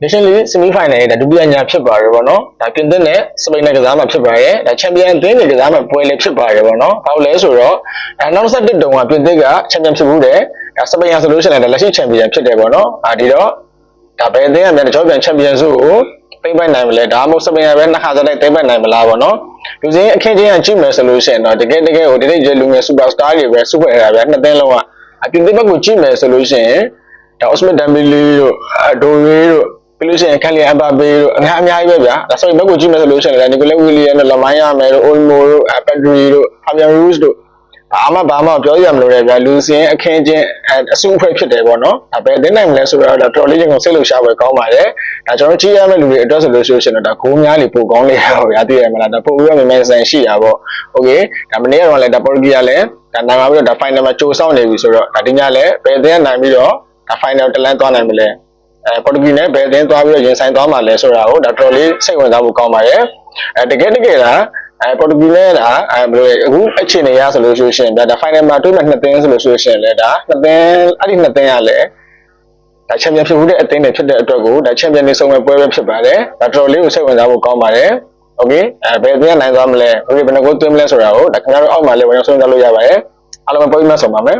Nation League semi-final နဲ့ဒုတိယညဖြစ်ပါတယ်ပေါ့နော်ဒါပြင်သစ်နဲ့စပိန်နဲ့ကစားမှာဖြစ်ပါတယ်ဒါချန်ပီယံအသင်းတွေကစားမှာပွဲလေးဖြစ်ပါတယ်ပေါ့နော်ဘာလို့လဲဆိုတော့နောက်ဆက်တစ်တုံးကပြင်သစ်ကချန်ပီယံဖြစ်ဘူးတယ်ဒါစပိန်ရဆိုလို့ရှိရင်လည်းလက်ရှိချန်ပီယံဖြစ်တယ်ပေါ့နော်ဒီတော့ဒါဘယ်အသင်းကမြန်ကြောပြန်ချန်ပီယံစုကိုသိမ့်ပိုက်နိုင်မလဲဒါမှမဟုတ်စပိန်ရပဲနှစ်ခါစတိုက်သိမ့်ပိုက်နိုင်မလားပေါ့နော်လူစင်းအခင်းချင်းကကြည့်မယ်ဆိုလို့ရှိရင်တော့တကယ်ကိုဒီနေ့လူငယ်စူပါစတာတွေပဲစုဖွဲ့ရတာဗျနှစ်သင်းလုံးကပြင်သစ်ဘက်ကိုကြည့်မယ်ဆိုလို့ရှိရင်ဒါအော့စမန်ဒမ်ဘီလီတို့ဒိုရီတို့ပြီးလို့ရှိရင်ခက်လီအမ်ဘာပေတို့အများကြီးပဲဗျာဒါဆိုရင်ဘက်ကိုကြည့်မယ်ဆိုလို့ရှိရင်လည်းနီကိုလက်ဝီလီယန်တို့လမိုင်းရမယ်တို့အိုလ်မိုတို့ပက်ဒရီတို့ဖာဘီယန်ရူးစ်တို့ဘာမှပြောရမလို့လေဗျာလူစင်းအခင်းချင်းအစုအဖွဲ့ဖြစ်တယ်ပေါ့နော်ဒါပဲတင်းနိုင်မလဲဆိုတော့ဒါတော်လေးချင်းကိုစိတ်လှုပ်ရှားပွဲကောင်းပါတယ်ဒါကျွန်တော်ကြည့်ရမယ့်လူတွေအတွက်ဆိုလို့ရှိရင်တော့ဒါဂိုးများလေပိုကောင်းလေတော့ဗျာသိရမလားဒါပိုပြီးတော့မြန်ဆန်ရှိတာပေါ့โอเคဒါမနေ့ကတော့လည်းဒါပေါ်တူဂီကလည်းဒါနိုင်ပါပြီးတော့ဒါဖိုင်နယ်မှာကြိုးဆောင်နေပြီဆိုတော့ဒါဒီညလည်းဘယ်အသင်းနိုင်ပြီးတော့ဒါဖိုင်နယ်တလန်းသွားနိုင်မလဲပေါ်တူဂီနဲ့ဘယ်အသင်းသွားပြီးတော့ရင်ဆိုင်သွားမှာလဲဆိုတာကိုဒါတော်လေးစိတ်ဝင်စားဖို့ကောင်းပါတယ်တကယ်လားပေါ်တူဂီနဲ့ဒါဘယ်လိုလဲအခုအခြေအနေရဆိုလို့ရှိရင်ဒါဖိုင်နယ်မှာတွေ့မဲ့နှစ်သင်းဆိုလို့ရှိရင်လည်းဒါနှစ်သင်းအဲ့ဒီနှစ်သင်းကလည်းဒါချန်ပီယံဖြစ်မှုတဲ့အသင်းတွေဖြစ်တဲ့အတွက်ကိုဒါချန်ပီယံတွေဆုံးမဲ့ပွဲပဲဖြစ်ပါတယ်ဒါတော်လေးကိုစိတ်ဝင်စားဖို့ကောင်းပါတယ်โอเคဘယ်အသင်းကနိုင်သွားမလဲဘယ်နှကိုသွင်းမလဲဆိုတာကိုဒါခင်ဗျားတို့အောက်မှာလည်းဝင်ရောက်ဆုံးဖြတ်လို့ရပါတယ်အားလုံးပဲပွဲပြီးမှဆုံပါမယ်